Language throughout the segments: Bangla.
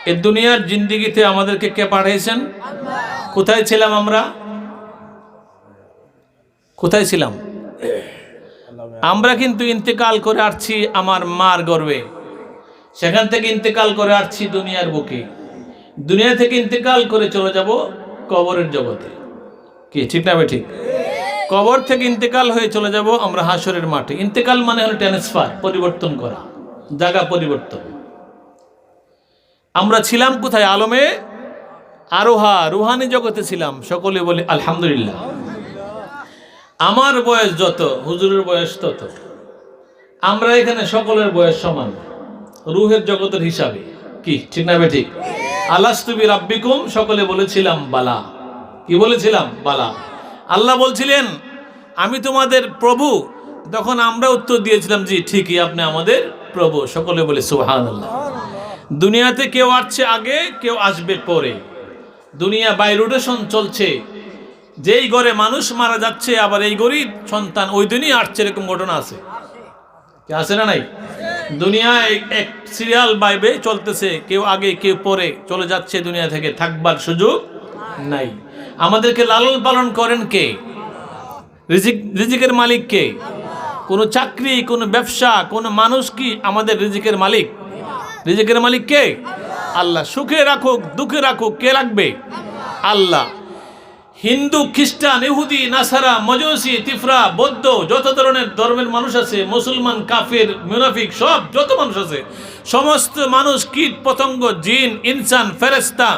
এই দুনিয়ার জিন্দেগিতে আমাদেরকে কে পাঠিয়েছেন? কোথায় ছিলাম আমরা? কোথায় ছিলাম? আমরা কিন্তু ইন্তেকাল করে আসছি আমার মার গর্ভে, সেখান থেকে ইন্তেকাল করে আসছি দুনিয়ার বুকে, দুনিয়া থেকে ইন্তেকাল করে চলে যাব কবরের জগতে। কি ঠিক না ঠিক? কবর থেকে ইন্তেকাল হয়ে চলে যাব আমরা হাসরের মাঠে। ইন্তেকাল মানে হলো ট্রান্সফার, পরিবর্তন করা, জায়গা পরিবর্তন। আমরা ছিলাম কোথায়? আলমে আরোহা, রুহানি জগতে ছিলাম। সকলে বলে আলহামদুলিল্লাহ। আমার বয়স যত, হুজুরের বয়স তত। আমরা এখানে সকলের বয়স সমান, রুহের জগতের হিসাবে। কি ঠিক না ঠিক? আলাস্তু বিরাব্বিকুম, সকলে বলেছিলাম বালা। কি বলেছিলাম? বালা। আল্লাহ বলছিলেন আমি তোমাদের প্রভু, তখন আমরা উত্তর দিয়েছিলাম জি ঠিকই, আপনি আমাদের প্রভু। সকলে বলে সুবহানাল্লাহ। দুনিয়াতে কেউ আসছে আগে, কেউ আসবে পরে। দুনিয়া বাই রোটেশন চলছে, যেই ঘরে মানুষ মারা যাচ্ছে আবার এই ঘরেই সন্তান ওই দিনই আসছে, এরকম ঘটনা আছে। কি আছে না নাই? দুনিয়া এক সিরিয়াল বাইবে চলতেছে, কেউ আগে কেউ পরে চলে যাচ্ছে দুনিয়া থেকে, থাকবার সুযোগ নাই। আমাদেরকে লালন পালন করেন কে? রিজিকের মালিক কে? কোনো চাকরি, কোনো ব্যবসা, কোনো মানুষ কি আমাদের রিজিকের মালিক? রিজিকের মালিক কে? আল্লাহ। সুখে রাখুক দুঃখে রাখুক, কে রাখবে? আল্লাহ। হিন্দু, খ্রিস্টান, ইহুদি, নাসারা, মজুসি, তিফরা, বৌদ্ধ, যত ধরনের ধর্মের মানুষ আছে, মুসলমান, কাফের, মুনাফিক, সব যত মানুষ আছে, সমস্ত মানুষ, কীট পতঙ্গ, জিন, ইনসান, ফেরেশতা,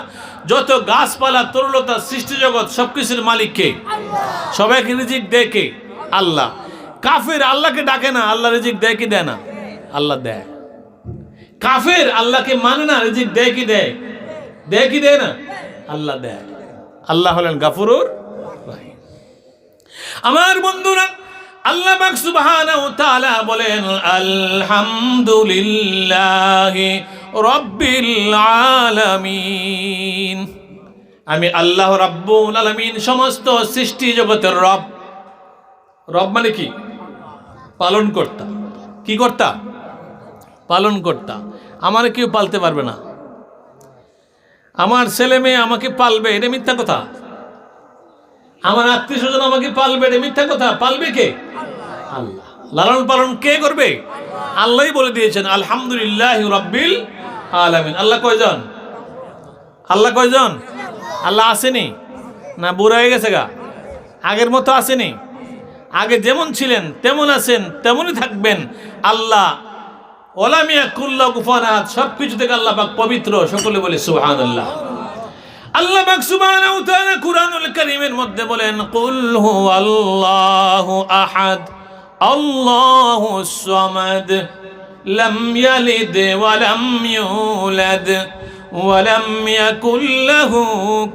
যত গাছপালা, তরুলতা, সৃষ্টি জগৎ, সবকিছুর মালিক কে? সবাইকে রিজিক দেয় কে? আল্লাহ। কাফের আল্লাহকে ডাকে না, আল্লাহ রিজিক দেয় কি দেয় না? আল্লাহ দেয়। কাফের আল্লাহকে মানে না, রিজিক দেয় কি দেয়? দেয় কি দেয় না? আল্লাহ দেয়। আল্লাহ হলেন গাফুরুর রহিম। আমার বন্ধুরা, আল্লাহ পাক সুবহানাহু ওয়া তাআলা বলেন আলহামদুলিল্লাহি রাব্বিল আলামিন। আমি আল্লাহ রাব্বুল আলামিন, সমস্ত সৃষ্টি জগতের রব। রব মানে কি? পালন কর্তা। কি কর্তা? পালন কর্তা। আমার কেউ পালতে পারবে না। আমার ছেলে মেয়ে আমাকে পালবে, এটা মিথ্যা কথা। আমার আত্মীয় স্বজন আমাকে পালবে, এটা মিথ্যা কথা। পালবে কে? আল্লাহ। লালন পালন কে করবে? আল্লাহই বলে দিয়েছেন আলহামদুলিল্লাহি রাব্বিল আলামিন। আল্লাহ কয়জন? আল্লাহ কয়জন? আল্লাহ আসেনি না বুড়া হয়ে গেছে গা? আগের মতো আসেনি। আগে যেমন ছিলেন তেমন আছেন, তেমনই থাকবেন। আল্লাহ ওলামিয়া কুল্লা গুফানাত, সবকিছু থেকে আল্লাহ পাক পবিত্র। সকলে বলে সুবহানাল্লাহ। আল্লাহ পাক সুবহানাহু ওয়া তাআলা কুরআনুল কারীমের মধ্যে বলেন কুল হুয়াল্লাহু আহাদ আল্লাহুস সামাদ লাম ইয়ালিদ ওয়া লাম ইউলাদ ওয়া লাম ইয়াকুল লাহু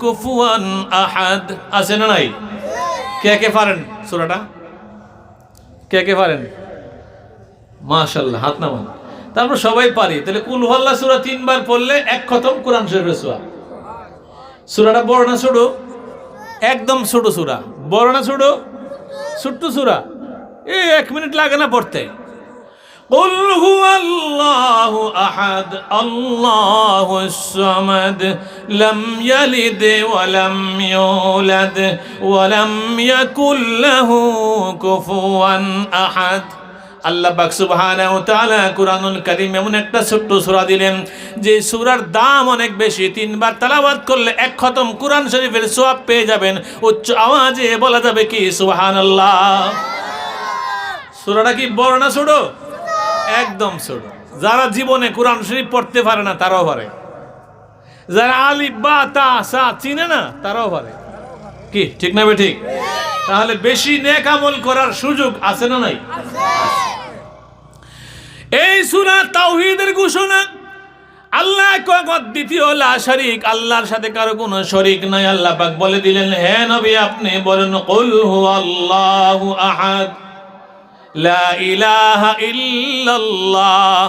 কুফুয়ান আহাদ। আছে না নাই? কে কে পারেন সূরাটা? কে কে পারেন? মাশাআল্লাহ, হাত নামান। তারপর সবাই পারি। তাহলে কুল হুয়াল্লাহ সূরা 3 বার পড়লে এক খতম কোরআন শরীফের সূরা। সূরাটা বড় না ছোট? একদম ছোট সূরা। বড় না ছোট? ছোট্ট সূরা। 1 মিনিট লাগে না পড়তে। কুল হুয়াল্লাহু আহাদ আল্লাহুস সামাদ লাম ইয়ালিদ ওয়া লাম ইউলাদ ওয়া লাম ইয়াকুল লাহু কুফুয়ান আহাদ। আল্লাহ পাক সুবহানাহু ওয়া তাআলা কুরআনুল কারীম এমন একটা ছোট্ট সূরা দিলেন যে সূরার দাম অনেক বেশি। 3 বার তেলাওয়াত করলে এক খতম কুরআন শরীফের সওয়াব পেয়ে যাবেন। উচ্চ আওয়াজে বলা যাবে কি সুবহানাল্লাহ। সূরাটা কি বড় না ছোট? একদম ছোট। যারা জীবনে কুরআন শরীফ পড়তে পারে না তারাও পারে, যারা আলিফ বা তা সা চিনে না তারাও পারে। কি ঠিক না ঠিক? তাহলে বেশি নেক আমল করার সুযোগ আছে না নাই? এই সূরা তাওহীদের ঘোষণা। আল্লাহ এক, দ্বিতীয় লা শারীক, আল্লাহর সাথে কারো কোনো শরীক নাই। আল্লাহ পাক বলে দিলেন হে নবী আপনি বলেন কুল হুয়াল্লাহু আহাদ লা ইলাহা ইল্লাল্লাহ।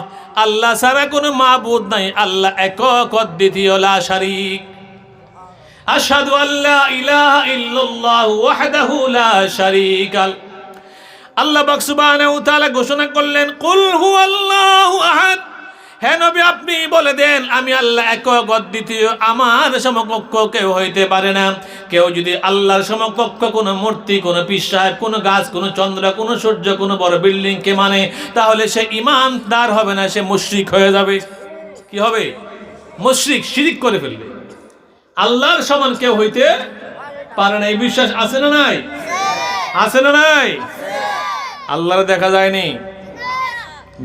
আল্লাহ ছাড়া কোনো মাবুদ নাই, আল্লাহ একক, দ্বিতীয় লা শারীক। আশহাদু আল্লা ইলাহা ইল্লাল্লাহু ওয়াহদাহু লা শারীকা লাহু। আল্লাহ পাক সুবহানাহু ওয়া তাআলা ঘোষণা করলেন কুল হুয়াল্লাহু আহাদ, হে নবী আপনি বলে দেন আমি আল্লাহ একক অদ্বিতীয়, আমার সমকক্ষ কেউ হইতে পারে না। কেউ যদি আল্লাহর সমকক্ষ কোনো মূর্তি, কোনো পীর সাহেব, কোনো গাছ, কোনো চন্দ্র, কোনো সূর্য, কোনো বড় বিল্ডিং কে মানে, তাহলে সে ঈমানদার হবে না, সে মুশরিক হয়ে যাবে। কি হবে? মুশরিক, শিরিক করে ফেলবে। আল্লাহর সমান কেউ হইতে পারে না, এই বিশ্বাস আছে না নাই? আছে না নাই? আল্লাহরে দেখা যায়নি?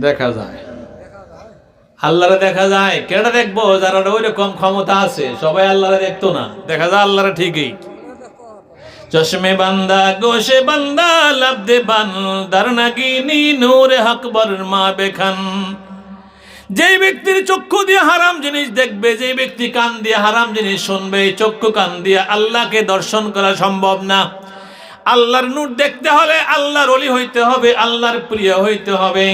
দেখা যায়। আল্লাহরে দেখা যায়। কেডা দেখবো? যারা ওই রকম ক্ষমতা আছে, সবাই আল্লাহরে দেখতো না। দেখা যায় আল্লাহরে ঠিকই। চশমে বান্দা গোশে বান্দা লাভদে বান্দার নাগিনী নূরে আকবর মা বেখান। যেই ব্যক্তির চক্ষু দিয়ে হারাম জিনিস দেখবে, যেই ব্যক্তি কান দিয়ে হারাম জিনিস শুনবে, চক্ষু কান দিয়ে আল্লাহকে দর্শন করা সম্ভব না। আল্লাহর নূর দেখতে হলে আল্লাহর ওলি হইতে হবে, আল্লাহর প্রিয় হইতে হবে,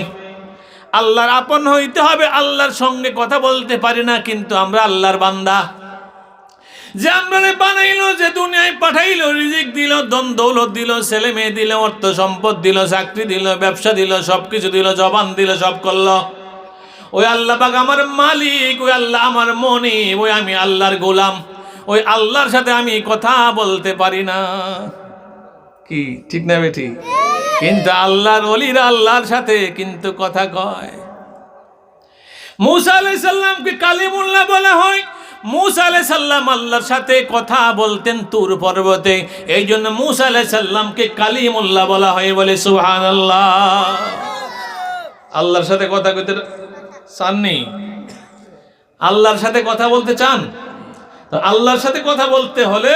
আল্লাহর আপন হইতে হবে। আল্লাহর সঙ্গে কথা বলতে পারি না, কিন্তু আমরা আল্লাহর বান্দা। যে আমরা বানাইলো, যে দুনিয়ায় পাঠাইলো, রিজিক দিল, ধন দৌলত দিল, ছেলে মেয়ে দিল, অর্থ সম্পদ দিল, চাকরি দিল, ব্যবসা দিল, সবকিছু দিল, জবান দিল, সব করলো, ওই আল্লাহ পাক আমার মালিক, ওই আল্লাহ আমার মনি, ওই আমি আল্লাহর গোলাম। ওই আল্লাহর সাথে আমি কথা বলতে পারি না। কি ঠিক না বেটি? কিন্তু আল্লাহর ওলিরা আল্লাহর সাথে কিন্তু কথা কয়। মূসা আলাইহিস সালামকে কালিমুল্লাহ বলা হয়। মূসা আলাইহিস সালাম আল্লাহর সাথে কথা বলতেন তুর পর্বতে, এই জন্য মূসা আলাইহিস সালামকে কালিমুল্লাহ বলা হয়। বলে সুবহানাল্লাহ। আল্লাহর সাথে কথা কইতে চাননি? আল্লাহর সাথে কথা বলতে চান? তো আল্লাহর সাথে কথা বলতে হলে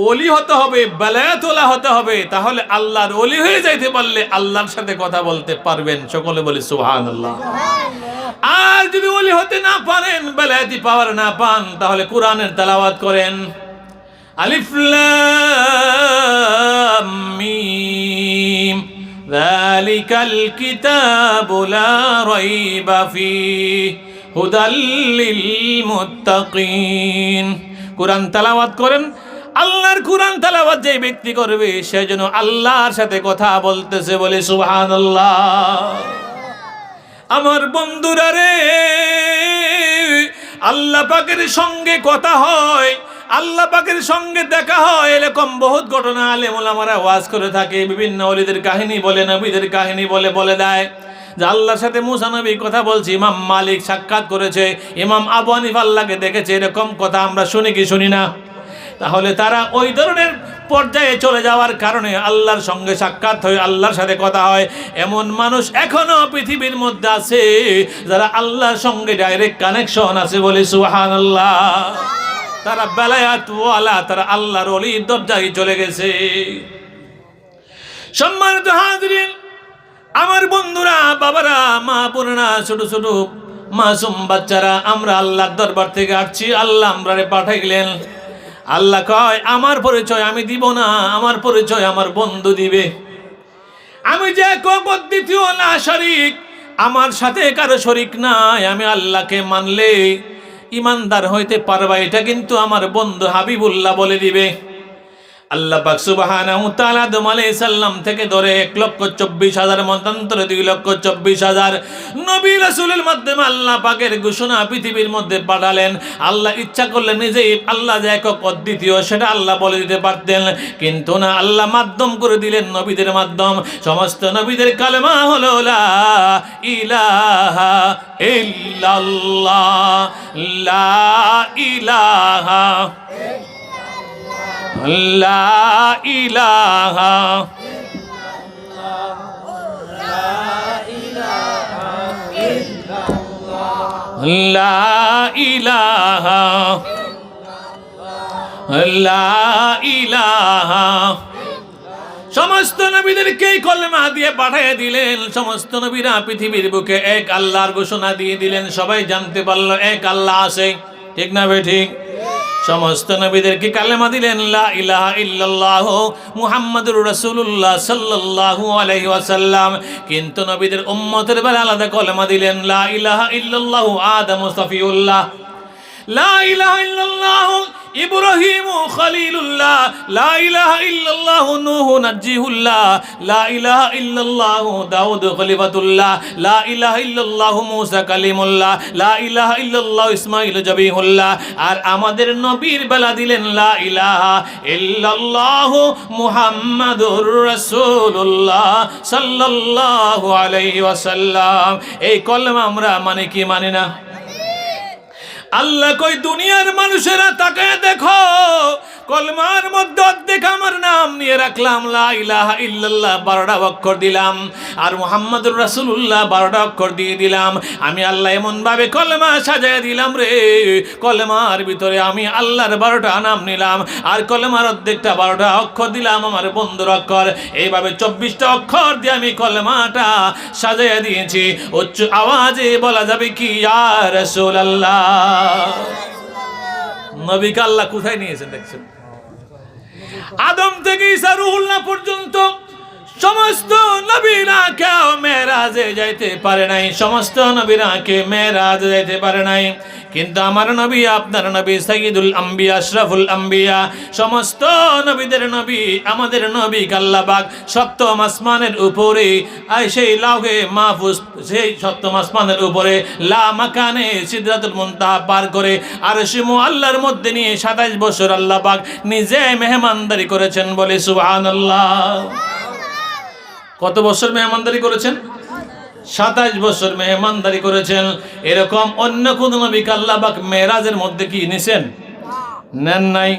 ওলি হতে হবে, বেলায়েতওয়ালা হতে হবে। তাহলে আল্লাহর ওলি হয়ে যাইতে পারলে আল্লাহর সাথে কথা বলতে পারবেন। সকলে বলি সুবহানাল্লাহ। আর যদি ওলি হতে না পারেন, বেলায়েতি পাওয়ার না পান, তাহলে কোরআনের তেলাওয়াত করেন। আলিফ লাম মিম যালিকাল কিতাবু লা রাইবা ফীহি হুদাল লিল মুত্তাকিন। কোরআন তেলাওয়াত করেন। আল্লাহর কোরআন তেলাওয়াত যে ব্যক্তি করবে, সে যেন আল্লাহর সাথে কথা বলতেছে। বলে সুবহানাল্লাহ। আমার বন্ধুরা রে, আল্লাহ পাকের সঙ্গে কথা হয়, আল্লাহ পাকের সঙ্গে দেখা হয়, এরকম বহুত ঘটনা আলেম ওলামারা ওয়াজ করে থাকে। বিভিন্ন ওলিদের কাহিনী বলে, নবীদের কাহিনী বলে বলে দেয় যে আল্লাহর সাথে মুসা নবী কথা বলছে, ইমাম মালিক সাক্ষাৎ করেছে, ইমাম আবু হানিফা আল্লাহকে দেখেছে। এরকম কথা আমরা শুনি কি শুনি না? তাহলে তারা ওই ধরনের পর্যায়ে চলে যাওয়ার কারণে আল্লাহর সঙ্গে সাক্ষাৎ হয়, আল্লাহর সাথে কথা হয়। এমন মানুষ এখনো পৃথিবীর মধ্যে আছে যারা আল্লাহর সঙ্গে ডাইরেক্ট কানেকশন আছে। বলে সুবহানাল্লাহ। তারা বেলায়াত ওয়ালা, তারা আল্লাহর ওলির দরজায় চলে গেছে। সম্মানিত হাজিরিন, আমার বন্ধুরা, বাবারা, মা বোনেরা, ছোট ছোট মাসুম বাচ্চারা, আমরা আল্লাহর দরবার থেকে আসছি, আল্লাহ আমরারে পাঠাইলেন। আল্লাহ কয় আমার পরিচয় আমি দিব না, আমার পরিচয় আমার বন্ধু দিবে। আমি যে একক অদ্বিতীয় না শরীক, আমার সাথে কারো শরীক নাই। আমি আল্লাহকে মানলে ইমানদার হইতে পারবা, এটা কিন্তু আমার বন্ধু হাবিবুল্লাহ বলে দিবে। আল্লাহ পাক সুবহানাহু ওয়া তাআলা আদম আলাইহিস সালাম থেকে ধরে 1,24,000 মতান্তরে 2,24,000 নবী রাসূলের মাধ্যমে আল্লাহ পাকের ঘোষণা পৃথিবীর মধ্যে পাঠালেন। আল্লাহ ইচ্ছা করলে নিজেই আল্লাহ যে একক অদ্বিতীয় সেটা আল্লাহ বলে দিতে পারতেন, কিন্তু না, আল্লাহ মাধ্যম করে দিলেন নবীদের মাধ্যম। সমস্ত নবীদের কালেমা হলো লা ইলাহা ইল্লাল্লাহ, লা ইলাহা লা ইলাহা লা ইলাহা লা ইলাহা। সমস্ত নবীদেরকে কলেমা দিয়ে পাঠিয়ে দিলেন। সমস্ত নবীরা পৃথিবীর বুকে এক আল্লাহর ঘোষণা দিয়ে দিলেন। সবাই জানতে পারলো এক আল্লাহ আছে। ঠিক না বে ঠিক? সমস্ত নবীদেরকে কালেমা দিলেন লা ইলাহা ইল্লাল্লাহ মুহাম্মাদুর রাসূলুল্লাহ সাল্লাল্লাহু আলাইহি ওয়াসাল্লাম। কিন্তু নবীদের উম্মতের বেলা আলাদা কালেমা দিলেন লা ইলাহা ইল্লাল্লাহ আদম সফিউল্লাহ, লা ইলাহা ইল্লাল্লাহ ইব্রাহিম খলিলুল্লাহ, লা ইলাহা ইল্লাল্লাহু নূহ নাজ্জিহুল্লাহ, লা ইলাহা ইল্লাল্লাহু দাউদ খলিফাতুল্লাহ, লা ইলাহা ইল্লাল্লাহু মূসা কালিমুল্লাহ, লা ইলাহা ইল্লাল্লাহু ইসমাঈল জবিহুল্লাহ। আর আমাদের নবীর বেলা দিলেন লা ইলাহা ইল্লাল্লাহু মুহাম্মাদুর রাসূলুল্লাহ সাল্লাল্লাহু আলাইহি ওয়াসাল্লাম। এই কলমা আমরা মানে কি মানে না? আল্লাহ কই দুনিয়ার মানুষেরা তাকায় দেখো, কলমার মধ্যে অর্ধেক আমার নাম নিয়ে রাখলাম, লা ইলাহা ইল্লাল্লাহ 12টা অক্ষর দিলাম, আর মুহাম্মাদুর রাসূলুল্লাহ 12টা অক্ষর দিয়ে দিলাম। আমি আল্লাহ এমন ভাবে কলমা সাজায় দিলাম রে, কলমার ভিতরে আমি আল্লাহর 12টা নাম নিলাম, আর কলমার অর্ধেকটা 12টা অক্ষর দিলাম আমার বন্ধুর অক্ষর। এইভাবে 24টা অক্ষর দিয়ে আমি কলমাটা সাজায় দিয়েছি। উচ্চ আওয়াজে বলা যাবে কি ইয়া রাসূলুল্লাহ। নবীকে আল্লাহ কোথায় নিয়েছেন দেখছেন? আদম থেকে ঈসা রুহুল্লাহ পর্যন্ত সমস্ত নবীরা কেউ মেরাজে যাইতে পারে নাই, সমস্ত নবীরা কে মেরাজে যাইতে পারে নাই। কিন্তু আমার নবী, আপনার নবী সাইয়্যিদুল আম্বিয়া, আশরাফুল আম্বিয়া, সমস্ত নবীদের নবী, আমাদের নবী আল্লাহ পাক সপ্তম আসমানের উপরে সেই লাউহে মাহফুজ, সেই সপ্তম আসমানের উপরে লা মাকানে সিদরাতুল মুনতাহা পার করে আরশে মুআল্লার মধ্যে নিয়ে 27 বছর আল্লাহ পাক নিজে মেহমানদারি করেছেন, বলে সুবহানাল্লাহ। কত বছর মেহমানদারি করেছেন? 27 বছর মেহমানদারি করেছেন। এরকম অন্য কোন নবীকে আল্লাহ পাক মেরাজের মধ্যে কি নিছেন? নেন নাই।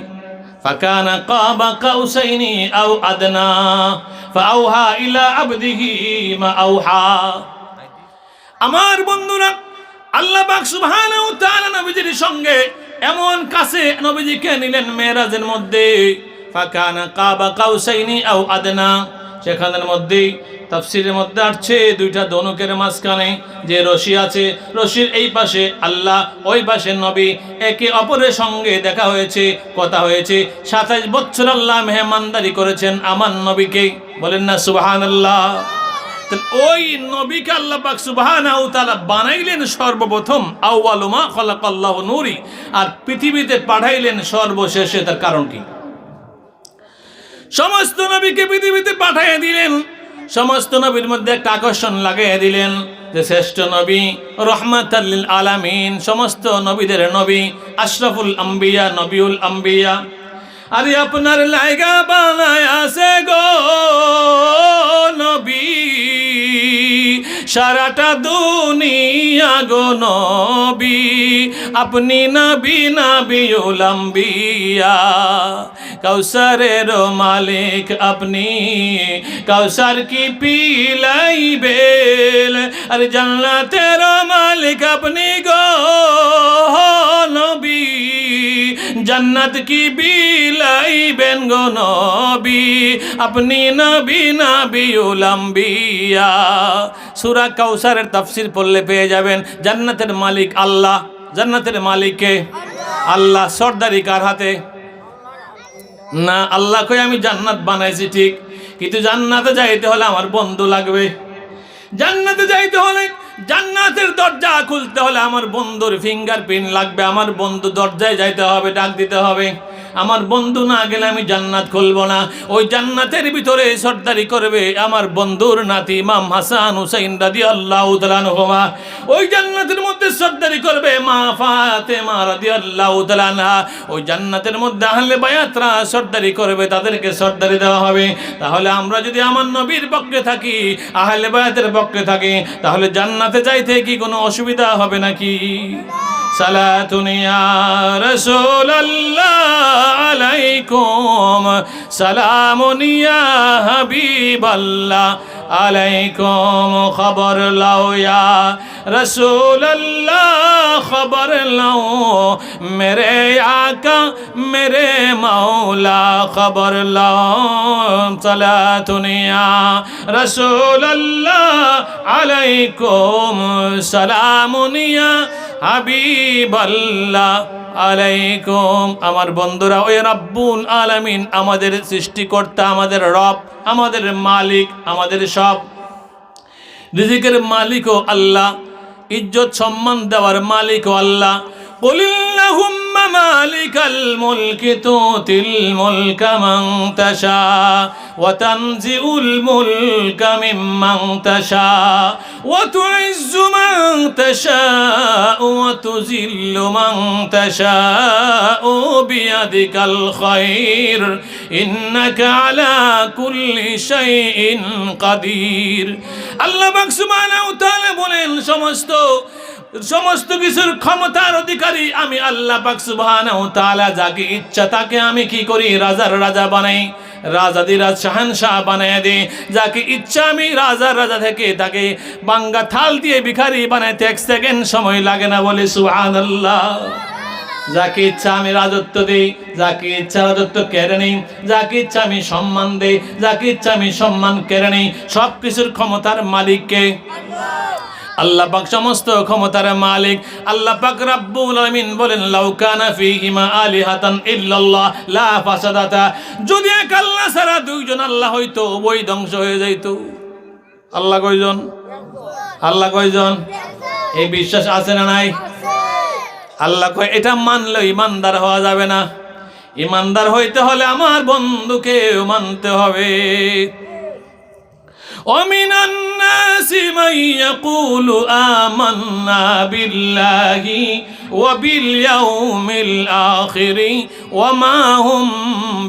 ফাকানা কাবা কাউসাইনি আও আদনা ফাআওহা ইলা আবদিহি মা আওহা। আমার বন্ধুরা, আল্লাহ পাক সুবহানাহু ওয়া তাআলা নবীজির সঙ্গে এমন কাছে নবীজিকে নিলেন মেরাজের মধ্যে। ফাকানা কাবা কাউসাইনি আও আদনা, সেখানের মধ্যেই তাফসীরের মধ্যে আসছে দুইটা ধনুকের মাঝখানে যে রশি আছে, রশির এই পাশে আল্লাহ, ওই পাশে নবী, একে অপরের সঙ্গে দেখা হয়েছে, কথা হয়েছে। 27 বছর আল্লাহ মেহমানদারি করেছেন আমার নবীকে, বলেন না সুবহানাল্লাহ। ওই নবীকে আল্লাহ পাক সুবহানাহু ওয়া তাআলা বানাইলেন সর্বপ্রথম, আউয়ালু মা খালাকাল্লাহু নূরি, আর পৃথিবীতে পাঠাইলেন সর্বশেষে। তার কারণ কি? সমস্ত নবীকে পৃথিবীতে পাঠিয়ে দিলেন, সমস্ত নবীর মধ্যে একটা আকর্ষণ লাগিয়ে দিলেন যে শ্রেষ্ঠ নবী রহমাতাল লিল আলামিন, সমস্ত নবীদের নবী, আশরাফুল আম্বিয়া, নবিউল আম্বিয়া। আরে আপনার লাইগা বানায় আছে গো নবী সারাটা দুনিয়া গো নবী, আপনি নবী নবিউল আম্বিয়া, কাউসারের মালিক আপনি, কাউসার কি পিলাইবেন, আরে জান্নাতের মালিক আপনি গো নবী, জান্নাত কি বিলাইবেন গো নবী, আপনি নবী নবিউল আম্বিয়া। সূরা কাউসারের তাফসীর পড়লে পেয়ে যাবেন জান্নাতের মালিক আল্লাহ। জান্নাতের মালিককে আল্লাহ। সর্দারি কার হাতে? না, আল্লাহ কই আমি জান্নাত বানাইছি ঠিক, কিন্তু জান্নাতে যাইতে হলে আমার বন্ধু লাগবে। জান্নাতে যাইতে হলে, জান্নাতের দরজা খুলতে হলে আমার বন্ধুর ফিঙ্গারপ্রিন্ট লাগবে, আমার বন্ধু দরজায় যাইতে হবে, ডাক দিতে হবে। আমার বন্ধু না গেলে আমি জান্নাত খুলব না। ওই জান্নাতের ভিতরে সর্দারি করবে আমার বন্ধুর নাতি ইমাম হাসান হুসাইন রাদিয়াল্লাহু তাআলা আনহুমা। ওই জান্নাতের মধ্যে সর্দারি করবে মা ফাতেমা রাদিয়াল্লাহু তাআলা আনহা। ওই জান্নাতের মধ্যে আহলে বায়াতরা সর্দারি করবে, তাদেরকে সর্দারি দেওয়া হবে। তাহলে আমরা যদি আমার নবীর পক্ষে থাকি, আহলে বায়াতের পক্ষে থাকি, তাহলে জান্নাতে যাইতে কি কোনো অসুবিধা হবে নাকি? সালাতুন ইয়া রাসূলুল্লাহ আলাইকুম, সালামুন ইয়া হাবিবাল্লাহ আলাইকুম, খবর লাও ইয়া রাসূলুল্লাহ, খবর লাও মেরে আকা মেরে মাওলা, খবর লাও। সালাতুন ইয়া রাসূলুল্লাহ আলাইকুম, সালামুন ইয়া হাবিবাল্লাহ আলাইকুম। আমার বন্ধুরা, ওই রব্বুল আলামিন আমাদের সৃষ্টিকর্তা, আমাদের রব, আমাদের মালিক, আমাদের সব রিজিকের মালিকও আল্লাহ, ইজ্জত সম্মান দেওয়ার মালিকও আল্লাহ। কুলিল্লাহুম্মা মালিকাল মুলকি তুতিল মুলকা মান তাশা ওয়া তানজিউল মুলকা মিম্মান তাশা ওয়া তুইজ্জু মান তাশা ওয়া তুযিল্লু মান তাশা বিয়াদিকাল খায়র ইন্নাকা আলা কুল্লি শাইইন কাদির। আল্লাহ পাক সুবহানাহু ওয়া তাআলা বলেন সমস্ত কিছুর ক্ষমতার অধিকারী আমি আল্লাহ পাক সুবহানাহু ওয়া তাআলা। যাকে ইচ্ছা তাকে আমি কি করি? রাজার রাজা বানাই, রাজাদিরাজ শাহানশাহ বানায় দেই। যাকে ইচ্ছা আমি রাজার রাজা থেকে তাকে বাঙ্গা থাল দিয়ে ভিখারি বানাইতে 1 সেকেন্ড সময় লাগে না, বলে সুবহানাল্লাহ। যাকে ইচ্ছা আমি রাজত্ব দেই, যাকে ইচ্ছা রাজত্ব কেড়ে নেই, যাকে ইচ্ছা আমি সম্মান দেই, যাকে ইচ্ছা আমি সম্মান কেড়ে নেই। সব কিছুর ক্ষমতার মালিক কে? আল্লাহ পাক সমস্ত ক্ষমতার মালিক। আল্লাহ পাক রব্বুল আলামিন বলেন লাউ কানা ফীহিমা আলিহাতান ইল্লাল্লাহ লা ফাসাদাতা। যদি এক আল্লাহ ছাড়া দুইজন আল্লাহ হইতো ওই ধ্বংস হয়ে যাইতো। আল্লাহ কয়জন? আল্লাহ কয়জন? এই বিশ্বাস আছে না নাই? আল্লাহ কয় এটা মানলে ইমানদার হওয়া যাবে না। ইমানদার হইতে হলে আমার বন্ধুকে মানতে হবে। ومن الناس من يقول آمنا بالله وباليوم الآخر وما هم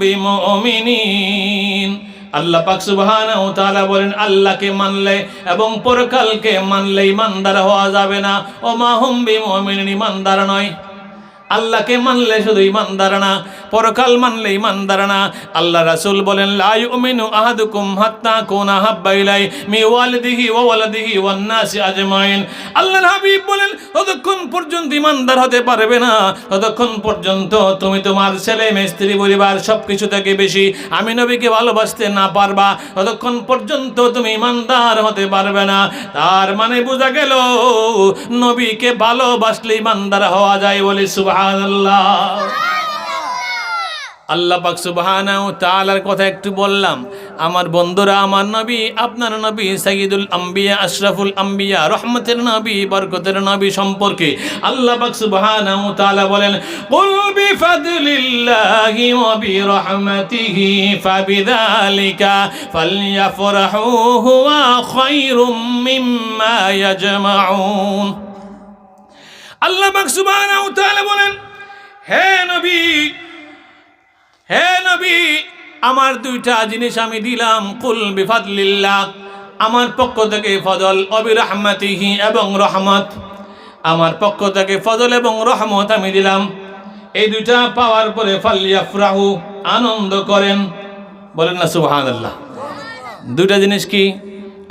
بمؤمنين। আল্লাহ পাক সুবহানাহু ওয়া তাআলা বলেন আল্লাহকে মানলে এবং পরকালকে মানলে ইমানদার হওয়া যাবে না। ওমা হুম বিমুমিনিন, ইমানদার নয়। আল্লাহকে মানলে শুধু ইমানদার না, পরকাল মানলে ইমানদার না। আল্লাহ রাসূল বলেন লা ইউমিনু আহাদুকুম হাত্তা কুনা হাব্বা ইলাই মি ওয়ালিদিহি ওয়া ওয়ালাদিহি ওয়ান নাসি আজমাইন। আল্লাহর হাবিব বলেন ততক্ষণ পর্যন্ত ইমানদার হতে পারবে না ততক্ষণ পর্যন্ত তুমি তোমার ছেলে মেয়ে স্ত্রী পরিবার সবকিছু থেকে বেশি আমি নবীকে ভালোবাসতে না পারবা, ততক্ষণ পর্যন্ত তুমি ইমানদার হতে পারবে না। তার মানে বোঝা গেল নবীকে ভালোবাসলে ইমানদার হওয়া যায়, বলে সুবহানাল্লাহ। আল্লাহ পাক সুবহানাহু ওয়া তাআলার কথা একটু বললাম। আমার বন্ধুরা, আমার নবী, আপনার নবী সাইয়্যিদুল আম্বিয়া, আশরাফুল আম্বিয়া, রহমতের নবী, বরকতের নবী সম্পর্কে আল্লাহ পাক সুবহানাহু ওয়া তাআলা বলেন কুল বিফাদলিল্লাহি ওয়া বিরহমাতিহি ফাবিযালিকা ফালইফরাহু হুয়া খায়রুম মিম্মা ইয়াজমাউন। আল্লাহ পাক সুবহানাহু ওয়া তাআলা বলেন হে নবী, হে নবী, আমার দুইটা জিনিস আমি দিলাম। কুল বিফাদলিল্লাহ, আমার পক্ষ থেকে ফজল, অবিরহমাতিহি এবং রহমত, আমার পক্ষ থেকে ফজল এবং রহমত আমি দিলাম। এই দুইটা পাওয়ার পরে ফালইফরাহু, আনন্দ করেন, বলেন না সুবহানাল্লাহ। দুইটা জিনিস কি?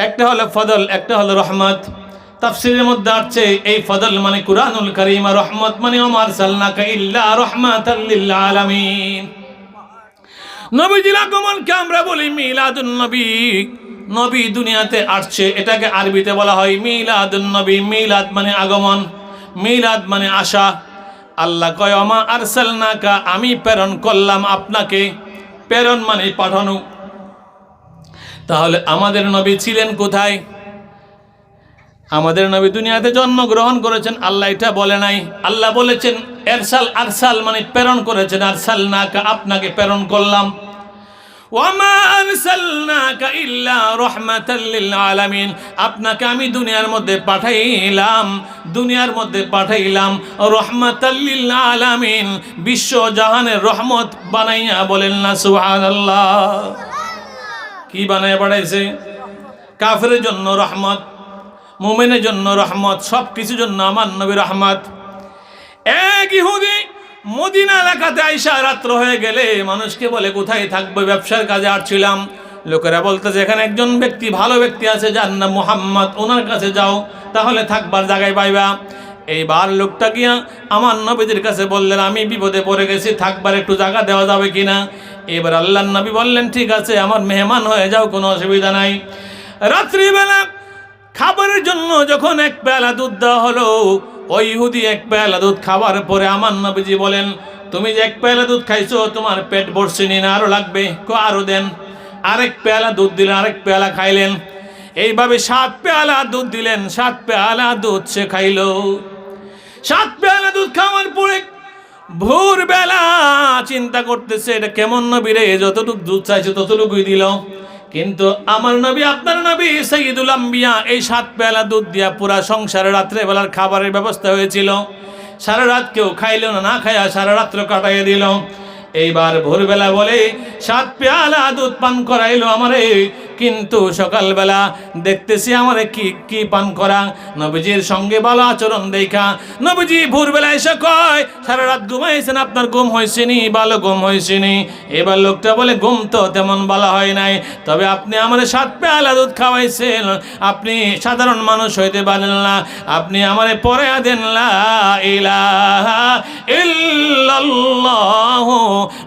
একটা হলো ফজল, একটা হলো রহমত। তাফসীরের মধ্যে আসছে এই ফজল মানে কুরআনুল কারীম, আর রহমত মানে ওমা আরসালনাকা ইল্লা রাহমাতাল লিল আলামিন। নবীজির আগমনকে আমরা বলি মিলাদুন নবী। নবী দুনিয়াতে আসছে, এটাকে আরবিতে বলা হয় মিলাদুন নবী। মিলাদ মানে আগমন, মিলাদ মানে আসা। আল্লাহ কয় ওমা আরসালনাকা, আমি প্রেরণ করলাম আপনাকে। প্রেরণ মানে পাঠানো। তাহলে আমাদের নবী ছিলেন কোথায়? আমাদের নবী দুনিয়াতে জন্মগ্রহণ করেছেন, আল্লাহ এটা বলে নাই। আল্লাহ বলেছেন এরসাল, আরসাল মানে প্রেরণ করেছেন। আরসালনাকা, আপনাকে প্রেরণ করলাম। ওয়ামা আরসালনাকা ইল্লা রাহমাতাল লিল আলামিন, আপনাকে আমি দুনিয়ার মধ্যে পাঠাইলাম, দুনিয়ার মধ্যে পাঠাইলাম রাহমাতাল লিল আলামিন, বিশ্ব জাহানের রহমত বানাইয়া, বলেন না সুবহানাল্লাহ। কি বানাইয়া পাঠাইছে? কাফেরের জন্য রহমত, মুমিনের জন্য রহমত, সব কিছুর জন্য আমার নবী রহমত। এক ইহুদি মদিনা এলাকাতে আইসা রাত্র হয়ে গেলে মানুষকে বলে কোথায় থাকবো, ব্যবসার কাজে আসছিলাম। লোকেরা বলতেছে এখানে একজন ব্যক্তি, ভালো ব্যক্তি আছে যার নাম মুহাম্মদ, ওনার কাছে যাও, তাহলে থাকবার জায়গায় পাইবা। এইবার লোকটা গিয়া আমার নবীদের কাছে বললেন আমি বিপদে পড়ে গেছি, থাকবার একটু জায়গা দেওয়া যাবে কিনা। এবার আল্লাহর নবী বললেন ঠিক আছে, আমার মেহমান হয়ে যাও, কোনো অসুবিধা নাই। রাত্রিবেলা খাবারের জন্য যখন এক পেয়ালা দুধ দেওয়া হলো, ওই ইহুদি এক পেয়ালা দুধ খাবার পরে আমার নবীজি বলেন তুমি যে এক পেয়ালা দুধ খাইছো তোমার পেট ভরছে নি, না আরো লাগবে? আরো দেন। আরেক পেয়ালা দুধ দিলেন, আরেক পেয়ালা খাইলেন। এইভাবে 7 পেয়ালা দুধ দিলেন, 7 পেয়ালা দুধ সে খাইল। 7 পেয়ালা দুধ খাওয়ার পরে ভোরবেলা চিন্তা করতেছে এটা কেমন নবী রে, যতটুকু দুধ চাইছে ততটুকুই দিল। কিন্তু আমার নবী, আপনার নবী সাইয়্যিদুল আম্বিয়া, এই 7 পেয়ালা দুধ দিয়া পুরা সংসারে রাত্রে বেলার খাবারের ব্যবস্থা হয়েছিল। সারা রাত কেউ খাইল না, না খায়া সারা রাত্র কাটাইয়া দিল। এইবার ভোরবেলা বলে 7 পেয়ালা দুধ পান করাইলো আমারে, কিন্তু সকালবেলা দেখতেছি আমারে কি পান করা। নবীজির সঙ্গে ভালো আচরণ দেখা নবীজি ভোরবেলা এসে কয়, সারা রাত ঘুমাইছেন, আপনার ঘুম হয়েছে নি? ভালো ঘুম হয়েছে নি? এবার লোকটা বলে, ঘুম তো তেমন ভালো হয় নাই, তবে আপনি আমারে 7 পেয়ালা দুধ খাওয়াইছেন, আপনি সাধারণ মানুষ হইতে পারেন না, আপনি আমারে পড়াইয়া দেন লা ইলাহা ইল্লাল্লাহু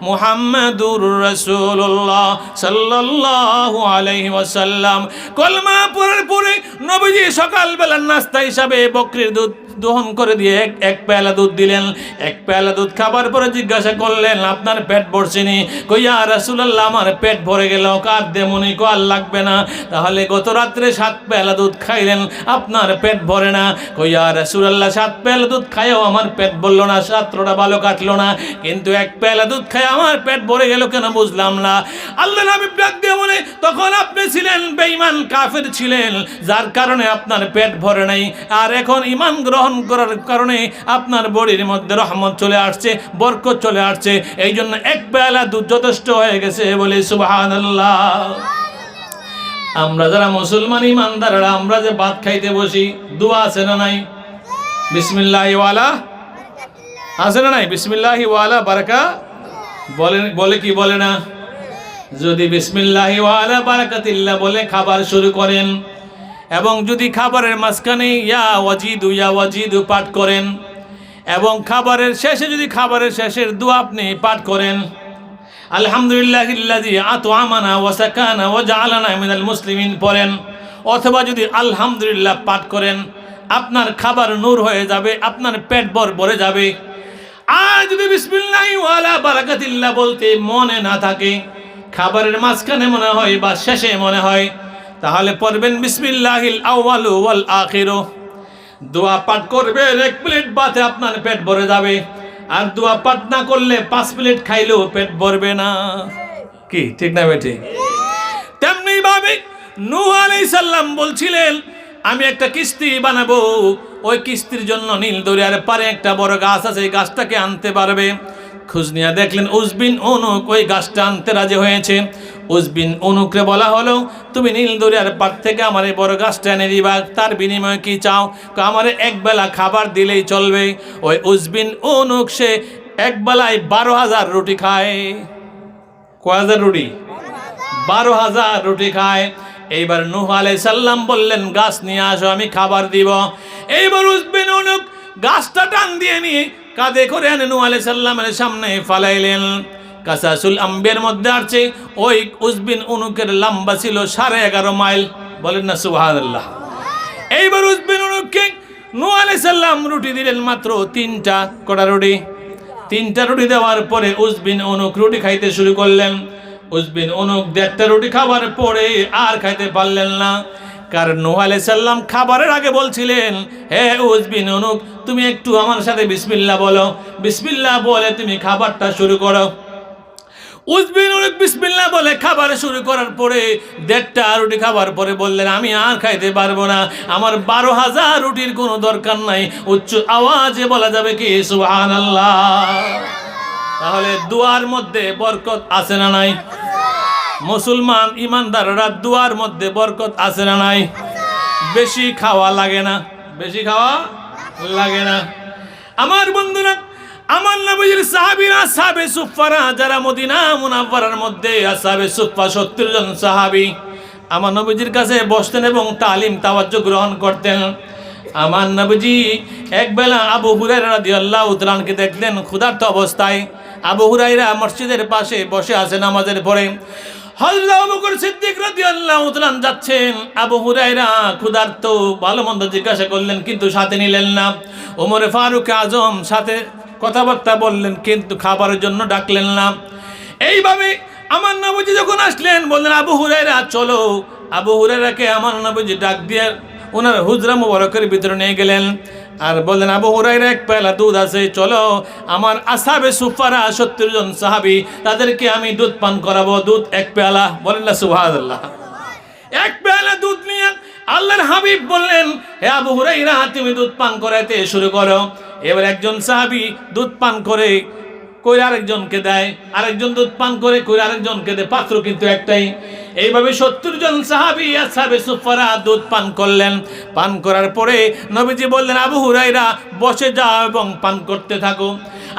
মুহাম্মাদুর রাসূলুল্লাহ সাল্লাল্লাহু আলাইহি ওয়াসাল্লাম। কলমা পড়ার পরে নবীজি সকালবেলার নাস্তা হিসাবে বকরির দুধ দহন করে দিয়ে এক পেয়ালা দুধ দিলেন। 1 পেয়ালা দুধ খাবার পরে জিজ্ঞাসা করলেন, আপনার পেট ভরছে নি? কই ইয়া রাসূলুল্লাহ, আমার পেট ভরে গেল। কার দেমনি? কো আর লাগবে না। তাহলে গত রাত্রে 7 পেয়ালা দুধ খাইলেন, আপনার পেট ভরে না? কই ইয়া রাসূলুল্লাহ, 7 পেয়ালা দুধ খাইও আমার পেট ভরলো না, রাত্রটা ভালো কাটলো না, কিন্তু 1 পেয়ালা দুধ খাই আমার পেট ভরে গেল কেন বুঝলাম না। আল্লাহ নবী ডাক দিয়ে বলে, তখন আপনি ছিলেন বেঈমান, কাফের ছিলেন, যার কারণে আপনার পেট ভরে নাই। আর এখন ঈমান গ্রহণ করার কারণে আপনার বডির মধ্যে রহমত চলে আসছে, বরকত চলে আসছে, এই জন্য 1 পেয়ালা দুধ যথেষ্ট হয়ে গেছে। বলে সুবহানাল্লাহ। আমরা যারা মুসলমান ইমানদাররা, আমরা যে ভাত খাইতে বসি, দোয়া আছে না নাই? বিসমিল্লাহি ওয়ালা আছে না নাই? বিসমিল্লাহি ওয়ালা বারাকা বলে কি বলে না? যদি বিসমিল্লাহি ওয়ালা বারাকাতিল্লাহ বলে খাবার শুরু করেন, এবং যদি খাবারের মাঝখানে ইয়া ওয়াজিদু পাঠ করেন, এবং খাবারের শেষে যদি খাবারের শেষের দোয়া আপনি পাঠ করেন, আলহামদুলিল্লাহিল্লাযী আত'আমানা ওয়া সাকানা ওয়া জাআলানা মিনাল মুসলিমিন পড়েন, অথবা যদি আলহামদুলিল্লাহ পাঠ করেন, আপনার খাবার নূর হয়ে যাবে, আপনার পেট ভরে যাবে। আর যদি বিসমিল্লাহি ওয়ালা বারাকাতিল্লাহ বলতে মনে না থাকে, খাবারের মাঝখানে মনে হয় বা শেষে মনে হয়, তাহলে পড়বেন বিসমিল্লাহিল আউয়ালু ওয়াল আখিরু। দোয়া পাঠ করবেন, 1 প্লেট ভাতে আপনার পেট ভরে যাবে। আর দোয়া পাঠ না করলে 5 প্লেট খাইলেও পেট ভরবে না। কি ঠিক না বেঠিক? তেমনি ভাবে নূহ আলাইহিস সালাম বলছিলেন, আমি একটা কিস্তি বানাবো, ওই কিস্তির জন্য নীল দরিয়ার পারে একটা বড় গাছ আছে, এই গাছটাকে আনতে পারবে? খোঁজ নিয়ে দেখলেন উজবিন উনুক ওই গাছটা আনতে রাজি হয়েছে। উজবিন উনুকরে বলা হলো, তুমি নীল দরিয়ার পার থেকে আমার এই বড় গাছটা এনে দিবা, তার বিনিময়ে কি চাও? আমার 1 বেলা খাবার দিলেই চলবে। ওই উজবিন উনুক সে 1 বেলায় 12,000 রুটি খায়। কয় হাজার রুটি? 12,000 রুটি খায়। এইবার নূহ আলাইহিস সালাম বললেন, গাছ নিয়ে আসো, আমি খাবার দিব। এইবার উজবিন উনুক গাছটা টান দিয়ে নিয়ে কাঁধে করে এনে নূহ আলাইহিস সালামের সামনে ফালাইলেন। কাসাসুল আম্বিয়ার মধ্যে আছে ওই উজবিন উনুকের লম্বা ছিল 11.5 মাইল। বলেন না সুবহানাল্লাহ। এইবার উজবিন উনুককে নূহ আলাইহিস সালাম রুটি দিলেন মাত্র 3টা। কটা রুটি? 3টা রুটি দেওয়ার পরে উজবিন উনুক রুটি খাইতে শুরু করলেন। উজবিন উনুক 1.5টা রুটি খাবার পরে আর খাইতে পারলেন না, কারণ নূহ আলাইহিস সালাম খাবারের আগে বলছিলেন, হে উজবিন উনুক, তুমি একটু আমার সাথে বিসমিল্লাহ বলো, বিসমিল্লাহ বলে তুমি খাবারটা শুরু করো। উজবিন উনুক বিসমিল্লাহ বলে খাবার শুরু করার পরে 1.5টা রুটি খাবার পরে বললেন, আমি আর খাইতে পারবো না, আমার 12,000 রুটির কোনো দরকার নাই। উচ্চ আওয়াজে বলা যাবে কি সুবহানাল্লাহ? তাহলে দুয়ার মধ্যে বরকত আছে না নাই? মুসলমান ইমানদাররা দুয়ার মধ্যে বরকত আছে না নাই? বেশি খাওয়া লাগে না, বেশি খাওয়া লাগে না। আমার বন্ধুরা, আমার নবীর সাহাবীরা, সাহাবে সুফফারা, যারা মদিনা মুনাওয়ারার মধ্যে আসহাবে সুফফা 70 জন সাহাবী আমার নবীজির কাছে বসতেন এবং তালিম তাওয়াজ্জু গ্রহণ করতেন। আমার নবীজি একবেলা আবু হুরায়রা রাদিয়াল্লাহু তাআলা আনহু দেখলেন ক্ষুধার্ত অবস্থায়। আবু হুরায়রা মসজিদের পাশে বসে আছে নামাজের পরে। হযরত আবু বকর সিদ্দিক রাদিয়াল্লাহু তাআলা যাচ্ছেন, আবু হুরায়রা ক্ষুধার্ত, ভালো মন্দ জিজ্ঞাসা করলেন কিন্তু সাথে নিলেন না। ওমর ফারুক আজম সাথে কথাবার্তা বললেন কিন্তু খাবারের জন্য ডাকলেন না। এইভাবে আমার নবীজি যখন আসলেন বললেন, আবু হুরায়রা চলো। আবু হুরায়রাকে আমার নবীজি ডাক দিয়ে ওনার হুজরা মুবারকের ভিতরে নিয়ে গেলেন। আর বললেন আবু হুরায়রা এক পেয়ালা দুধ আছে, চলো আমার আসহাবে সুফারা 70 জন সাহাবী, তাদেরকে আমি দুধ পান করাবো। দুধ এক পেয়ালা, বলেন না সুবহানাল্লাহ। এক পেয়ালা দুধ নিয়ে আল্লাহর হাবিব বললেন, হে আবু হুরায়রা তুমি দুধ পান করাইতে শুরু করো। এবার একজন সাহাবী দুধ পান করে কইরা আরেকজনকে দেয়, আরেকজন দুধ পান করে কইরা আরেকজনকে দেয়, পাত্র কিন্তু একটাই। এইভাবে 70 জন সাহাবী আসহাবে সুফারা দুধ পান করলেন। পান করার পরে নবীজি বললেন আবু হুরায়রা বসে যাও এবং পান করতে থাকো।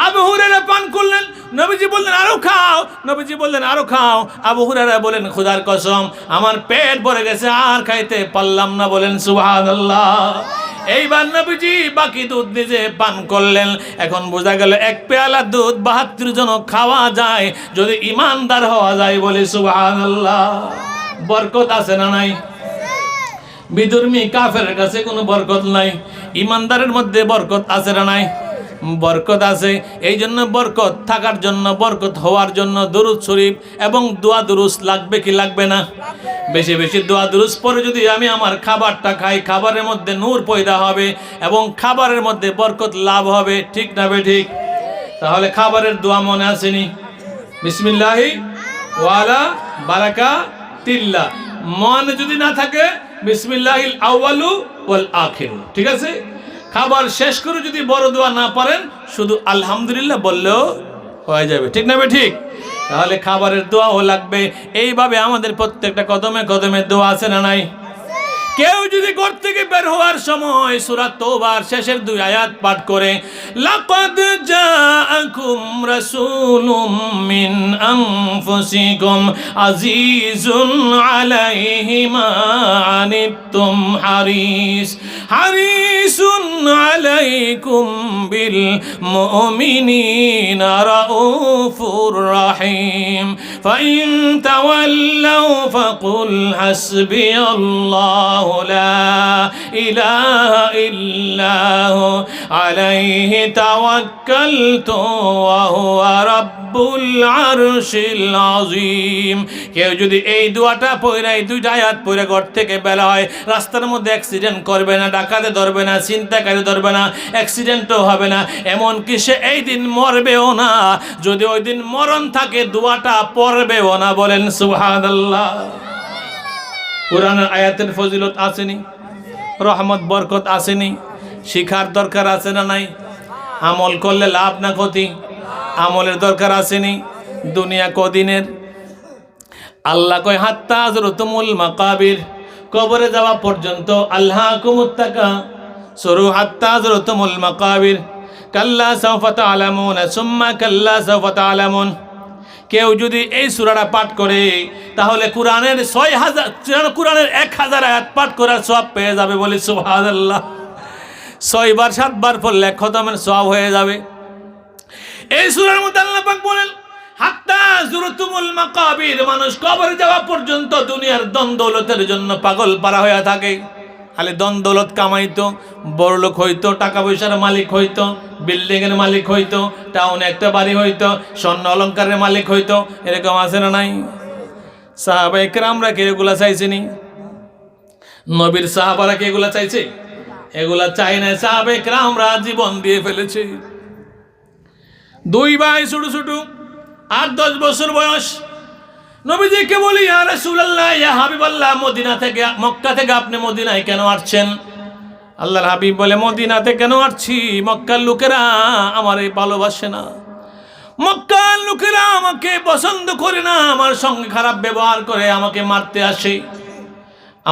আবু হুরায়রা পান করলেন, নবীজি বললেন আরো খাও, নবীজি বললেন আরো খাও। আবু হুরায়রা বলেন খোদার কসম আমার পেট ভরে গেছে, আর খাইতে পারলাম না, বলেন সুবহানাল্লাহ। এইবার নবীজি বাকি দুধ নিজে পান করলেন। এখন বোঝা গেল এক পেয়ালা দুধ 72 জন খাওয়া যায় যদি ইমানদার হওয়া যায়, বলে সুবহানাল্লাহ। বরকত আছে না নাই? বিধর্মী কাফেরের কাছে কোনো বরকত নাই, ইমানদারের মধ্যে বরকত আছে না নাই? বরকত আছে। এই জন্য বরকত থাকার জন্য, বরকত হওয়ার জন্য দরুদ শরীফ এবং দোয়া দুরুস লাগবে কি লাগবে না? বেশি বেশি দোয়া দুরুস পরে যদি আমি আমার খাবারটা খাই, খাবারের মধ্যে নূর পয়দা হবে এবং খাবারের মধ্যে বরকত লাভ হবে, ঠিক না বে ঠিক? তাহলে খাবারের দোয়া মনে আসেনি? বিসমিল্লাহি ওয়ালা বারাকাতিল্লাহ। মনে যদি না থাকে বিসমিল্লাহিল আউয়ালু ওয়াল আখির, ঠিক আছে? খাবার শেষ করে যদি বড় দোয়া না পারেন শুধু আলহামদুলিল্লাহ বললেও হয়ে যাবে, ঠিক না বে ঠিক? তাহলে খাবারের দোয়াও লাগবে। এইভাবে আমাদের প্রত্যেকটা কদমে কদমে দোয়া আছে না নাই? কেউ যদি ঘর থেকে বের হওয়ার সময় সূরা তওবার শেষের 2 আয়াত পাঠ করে, লাকাদ জাআকুম রাসূলুম মিন আনফুসিকুম আজিজুন আলাইহি মা আনিতুম হারিসুন আলাইকুম বিল মুমিনিনা রাউফুর রাহিম ফাইন তাওয়াল্লাউ ফাকুল হাসবিয়াল্লাহু লা ইলাহা ইল্লাহু আলাইহি তাওয়াক্কালতু ওয়া হুয়া রাব্বুল আরশিল আযীম। কেউ যদি এই দোয়াটা পড়ে, এই 2টা আয়াত পড়ে ঘর থেকে বের হয়, রাস্তার মধ্যে অ্যাক্সিডেন্ট করবে না, ডাকাতে ধরবে না, ছিনতাইকারী ধরবে না, অ্যাক্সিডেন্টও হবে না, এমনকি সে এই দিন মরবেও না। যদি ওই দিন মরণ থাকে দোয়াটা পড়বেও না, বলেন সুবহানাল্লাহ। কোরআনের আয়াতের ফজিলত আসেনি? রহমত বরকত আসেনি? শিখার দরকার আছে না নাই? আমল করলে লাভ না ক্ষতি? আমলের দরকার আসেনি? দুনিয়া কদিনের? আল্লাহ কয় হাত্তা যুরতুমুল মাকাবির, কবরে যাওয়া পর্যন্ত আল্লাহকুমুত তাকাসুরু হাত্তা যুরতুমুল মাকাবির কাল্লা সাওফা তা'লামুন সুম্মা কাল্লা সাওফা তা'লামুন। কেউ যদি এই সূরাটা পাঠ করে তাহলে কোরআনের 1000 আয়াত পাঠ করার সওয়াব পেয়ে যাবে, বলি সুবহানাল্লাহ। 6 বার 7 বার পড়লে খতমের সওয়াব হয়ে যাবে। এই সূরার মধ্যে আল্লাহ পাক বলেন হাত্তা যুরতুমুল মাকাবির, মানুষ কবরে যাওয়া পর্যন্ত দুনিয়ার ধন দৌলতের জন্য পাগল পারা হয়ে থাকে। খালি ধন দৌলত কামাইতো, বড়লোক হইতো, টাকা পয়সার মালিক হইতো, বিল্ডিং এর মালিক হইতো, টাউনে একটা বাড়ি হইতো, স্বর্ণ অলংকারের মালিক হইতো, এরকম আছে না নাই? সাহাবায়ে কেরামরা কি এগুলা চাইছেনি? নবীর সাহাবারা কি এগুলা চাইছে? এগুলা চাই না। সাহাবায়ে কেরামরা জীবন দিয়ে ফেলেছে। 2 ভাই ছোট ছোট, 8-10 বছর বয়স। নবীজিকে বলি ইয়া রাসূলুল্লাহ, ইয়া হাবিবাল্লাহ, মদিনা থেকে, মক্কা থেকে আপনি মদিনায় কেন আসছেন? আল্লাহর হাবিব বলে মদিনাতে কেন আসছি? মক্কার লোকেরা আমারে ভালোবাসে না, মক্কার লোকেরা আমাকে পছন্দ করে না, আমার সঙ্গে খারাপ ব্যবহার করে, আমাকে মারতে আসে।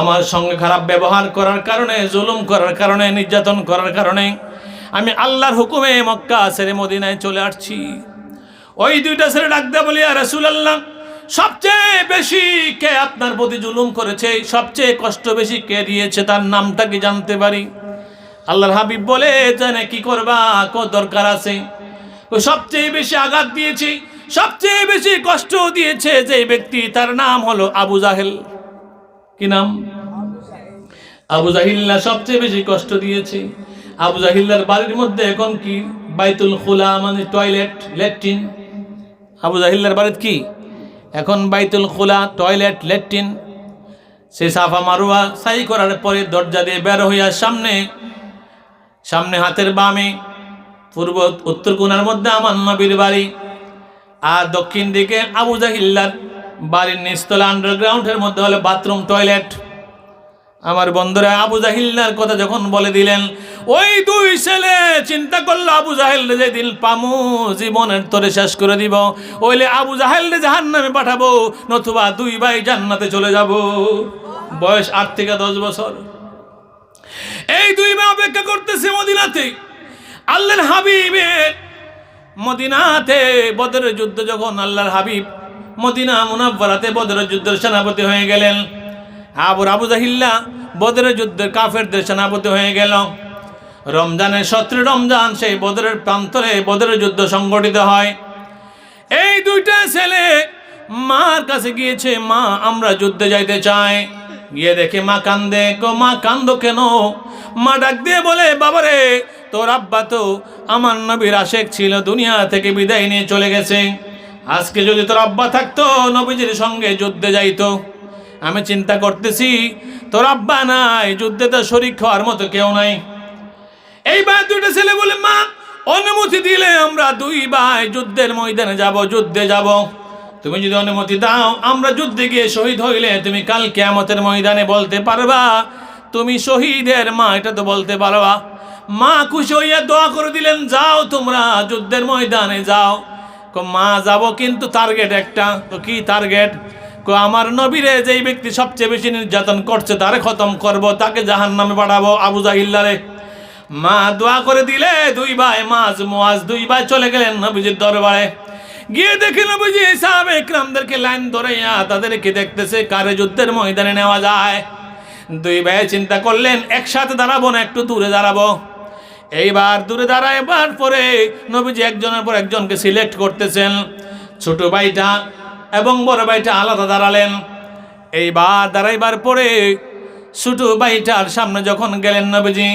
আমার সঙ্গে খারাপ ব্যবহার করার কারণে, জুলুম করার কারণে, নির্যাতন করার কারণে আমি আল্লাহর হুকুমে মক্কা ছেড়ে মদিনায় চলে আসছি। ওই 2টা ছেলে ডাক দেয়া বলি ইয়া রাসূলুল্লাহ, সবচেয়ে বেশি কে আপনার প্রতি জুলুম করেছে, সবচেয়ে কষ্ট বেশি কে দিয়েছে, তার নামটা কি জানতে পারি? আল্লাহর হাবিব বলে জানে কি করবা, কো দরকার আছে? সবচেয়ে বেশি আঘাত দিয়েছে, সবচেয়ে বেশি কষ্ট দিয়েছে যে ব্যক্তি, তার নাম হলো আবু জাহেল। কি নাম? আবু জাহিল্লা সবচেয়ে বেশি কষ্ট দিয়েছে। আবু জাহিল্লার বাড়ির মধ্যে এখন কি বাইতুল খুলা, মানে টয়লেট, ল্যাট্রিন। আবু জাহিল্লার বাড়িতে কি এখন? বাইতুল খুলা, টয়লেট, ল্যাট্রিন। সে সাফা মারুয়া সাই করার পরে দরজা দিয়ে বের হইয়া সামনে সামনে হাতের বামে পূর্ব উত্তর কোণার মধ্যে আমার নবীর বাড়ি, আর দক্ষিণ দিকে আবু জাহিল্লার বাড়ির নিচতলা আন্ডারগ্রাউন্ডের মধ্যে হলো বাথরুম টয়লেট। আমার বন্ধুরা, আবু জাহিল্লার কথা যখন বলে দিলেন, ওই দুই ছেলে চিন্তা করলো আবু জাহেল যেদিন পামু জীবনের তরে শেষ করে দিব, ওইলে আবু জাহেল জাহান্নামে পাঠাবো, নতুবা দুই ভাই জান্নাতে চলে যাব। বয়স 8 থেকে 10 বছর। এই দুই ভাই অপেক্ষা করতেছে মদিনাতে। আল্লাহর হাবিবের মদিনাতে বদরের যুদ্ধ যখন আল্লাহর হাবিব মদিনা মুনাওয়ারাতে বদরের যুদ্ধের সেনাপতি হয়ে গেলেন, আবু জাহিল্লা বদরের যুদ্ধের কাফেরদের সেনাপতি হয়ে গেল। রমজানের 17 রমজান সেই বদরের প্রান্তরে বদরের যুদ্ধ সংগঠিত হয়। এই দুইটা ছেলে মার কাছে গিয়েছে, মা আমরা যুদ্ধে যাইতে চাই। গিয়ে দেখে মা কান্দে। মা কান্দো কেন? মা ডাক দিয়ে বলে, বাবারে তোর আব্বা তো আমার নবীর আশেক ছিল, দুনিয়া থেকে বিদায় নিয়ে চলে গেছে। আজকে যদি তোর আব্বা থাকতো নবীজির সঙ্গে যুদ্ধে যাইতো। আমি চিন্তা করতেছি তোর আব্বা নাই, যুদ্ধে তো শরীক হওয়ার মতো কেউ নাই। এইবার দুইটা ছেলে বলে, মা অনুমতি দিলে আমরা দুই ভাই যুদ্ধের ময়দানে যাব, যুদ্ধে যাব। তুমি যদি অনুমতি দাও, আমরা যুদ্ধে গিয়ে শহীদ হইলে তুমি কাল কিয়ামতের ময়দানে বলতে পারবা তুমি শহীদের মা, এটা তো বলতে পারবা। মা খুশি হইয়া দোয়া করে দিলেন, যাও তোমরা যুদ্ধের ময়দানে যাও। মা যাব, কিন্তু টার্গেট একটা। তো কি টার্গেট? আমার নবীরে যেই ব্যক্তি সবচেয়ে বেশি নির্যাতন করছে তারে খতম করব, তাকে জাহান্নামে পাঠাবো, আবু জাহিল্লারে। মা দোয়া করে দিলে দুই ভাই মুআজ দুই ভাই চলে গেলেন নবীজির দরবারে। গিয়ে দেখে নবীজি সাহাবে ইকরামদেরকে লাইন ধরাইয়া তাদেরকে দেখতেছে কারে যুদ্ধের ময়দানে নেওয়া যায়। দুই ভাই চিন্তা করলেন একসাথে দাঁড়াবো না, একটু দূরে দাঁড়াবো। এইবার দূরে দাঁড়াইবার পরে নবীজি একজনের পর একজনকে সিলেক্ট করতেছেন। ছোট ভাইটা এবং বড় ভাইটা আলাদা দাঁড়ালেন। এইবার দাঁড়াইবার পরে ছোট ভাইটার সামনে যখন গেলেন নবীজি,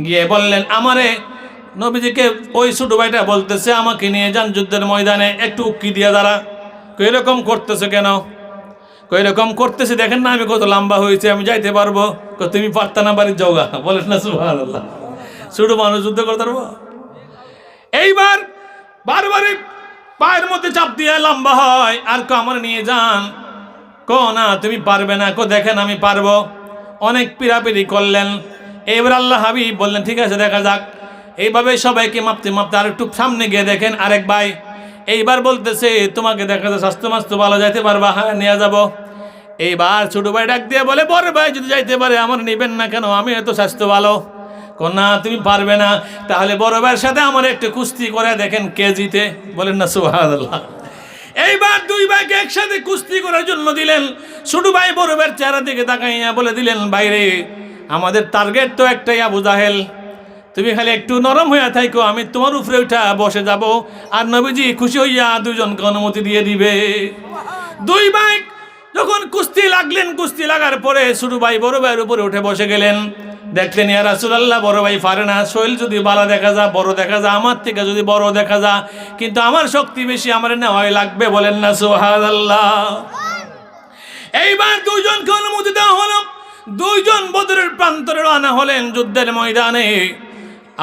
গিয়ে বললেন আমারে, নবীজিকে ওই ছোট ভাইটা বলতেছে আমাকে নিয়ে যান যুদ্ধের ময়দানে, একটু উক্কি দিয়ে দাঁড়া। এরকম করতেছে কেন? এরকম করতেছে দেখেন না আমি কত লম্বা হয়েছে, আমি যাইতে পারবো। তুমি পারতা না, বাড়ির যাওগা। বলেন না সুবহানাল্লাহ। ছোট মানুষ যুদ্ধ করতে পারবো? এইবার বারবারে পায়ের মধ্যে চাপ দিয়ে লম্বা হয়, আর আমার নিয়ে যান। না তুমি পারবে না। দেখেন আমি পারবো। অনেক পিড়াপিড়ি করলেন। এবার আল্লাহ হাবিব বললেন ঠিক আছে দেখা যাক। এইভাবে সবাইকে মাপতে মাপতে আর একটু সামনে গিয়ে দেখেন আরেক ভাই। এইবার বলতেছে তোমাকে দেখা যায় স্বাস্থ্য মাস্ত ভালো, যাইতে পারবা? হ্যাঁ নিয়ে যাব। এইবার ছোট ভাই ডাক দিয়ে বলে, বড় ভাই যদি যাইতে পারে আমার নিবেন না কেন? আমি এত স্বাস্থ্য ভালো। না তুমি পারবে না। তাহলে বড় ভাইয়ের সাথে আমার একটু কুস্তি করে দেখেন কে জিতে। বলেন না সুবহানাল্লাহ। এইবার দুই ভাইকে একসাথে কুস্তি করার জন্য দিলেন। ছোট ভাই বড় ভাইয়ের চেহারা দিকে তাকাইয়া বলে দিলেন, বাইরে আমাদের টার্গেট তো একটাই, আবু জাহেল। তুমি খালি একটু নরম হইয়া থাইকো, আমি তোমার উপরে উঠা বসে যাব। আর নবীজি খুশি হইয়া দুজনকে অনুমতি দিয়ে দিবে। দুই ভাই যখন কুস্তি লাগলেন, কুস্তি লাগার পরে ছোট ভাই বড় ভাইয়ের উপরে উঠে বসে গেলেন। দেখলেন ইয়া রাসূলুল্লাহ বড় ভাই পারে না, শৈল যদি বালা দেখা যা, বড় দেখা যা, আমার থেকে যদি বড় দেখা যা, কিন্তু আমার শক্তি বেশি, আমার নেওয়াই লাগবে। বলেন না সুবহানাল্লাহ। এইবার দুইজনকে অনুমতি দেওয়া হলো। দুইজন বদরের প্রান্তরে রওনা হলেন যুদ্ধের ময়দানে।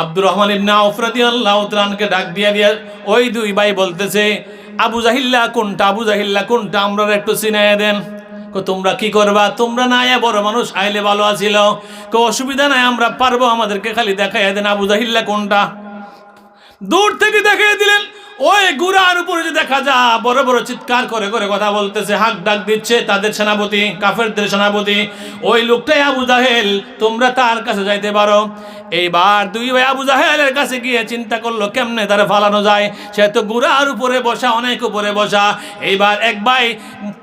আব্দুর রহমান ইবনে আউফ রাদিয়াল্লাহু তাআলাকে ডাক দিয়ে ওই দুই ভাই বলতেছে, আবু জাহিল্লা কোনটা, আবু জাহিল্লা কোনটা, আমরা একটু চিনাইয়া দেন। তোমরা কি করবা? তোমরা না আয়া বড় মানুষ আইলে ভালো আছিল। অসুবিধা নাই, আমরা পারবো, আমাদেরকে খালি দেখাইয়া দেন আবু জাহিল্লা কোনটা। দূর থেকে দেখাইয়া দিলেন। ওই গুড়ার উপরে যে দেখা যা বড় বড় চিৎকার করে করে কথা বলতেছে, হাক ডাক দিচ্ছে তাদের সেনাপতি, কাফেরদের সেনাপতি, ওই লোকটাই আবু জাহেল, তোমরা তার কাছে যাইতে পারো। এইবার দুই ভাই আবু জাহেলের কাছে গিয়ে চিন্তা করলো কেমনে তারা ফালানো যায়। সে তো গুড়ার উপরে বসা, অনেক উপরে বসা। এইবার এক ভাই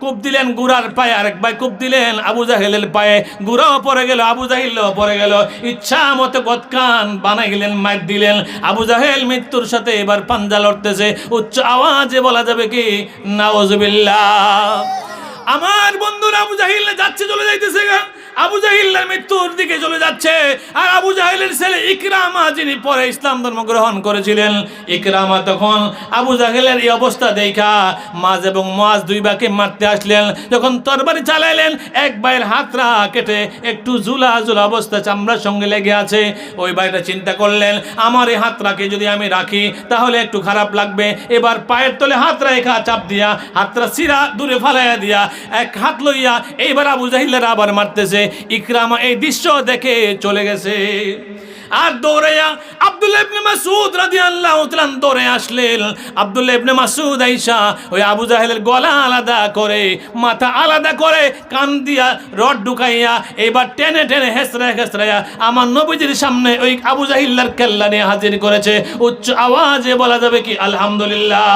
কূপ দিলেন গুড়ার পায়ে, আরেক ভাই কূপ দিলেন আবু জাহেলের পায়ে। গুড়াও পড়ে গেল, আবু জাহিলও পড়ে গেল। ইচ্ছা মতো গতকান বানাই গেলেন, মার দিলেন। আবু জাহেল মৃত্যুর সাথে এবার পাঞ্জা লড়তেছে। উচ্চ আওয়াজে বলা যাবে কি নাউজুবিল্লাহ। আমার বন্ধুরা আবু জাহিল যাচ্ছে, চলে যাইতেছে। আবু জাহিলের মৃত্যুর দিকে চলে যাচ্ছে। আর আবু জাহিলের ছেলে ইকরামা, যিনি পরে ইসলাম ধর্ম গ্রহণ করেছিলেন, ইকরামা তখন আবু জাহিলের এই অবস্থা দেখা মাজ এবং মুআজ দুই ভাইকে মারতে আসলেন। যখন তরবারি চালাইলেন, এক ভাইয়ের হাতটা কেটে একটু ঝুলা ঝুলা অবস্থা চামড়ার সঙ্গে লেগে আছে। ওই ভাইটা চিন্তা করলেন, আমার এই হাতটাকে যদি আমি রাখি তাহলে একটু খারাপ লাগবে। এবার পায়ের তলে হাত রেখা চাপ দিয়া হাতটা সিরা দূরে ফালাইয়া দিয়া এক হাত লইয়া এইবার আবু জাহিলের আবার মারতেছে। ইকরামা এই দৃশ্য দেখে চলে গেছে। আর দৌড়াইয়া আব্দুল্লাহ ইবনে মাসউদ রাদিয়াল্লাহু তাআলা দৌড়ে আসলেন। আব্দুল্লাহ ইবনে মাসউদ আইসা ওই আবু জাহেলের গলা আলাদা করে, মাথা আলাদা করে, কান দিয়া রড ঢুকাইয়া এবার টেনে টেনে হেসরাইয়া হেসরাইয়া আমার নবীজির সামনে ওই আবু জাহিল্লার কেল্লা নিয়ে হাজির করেছে। উচ্চ আওয়াজে বলা যাবে কি আলহামদুলিল্লাহ।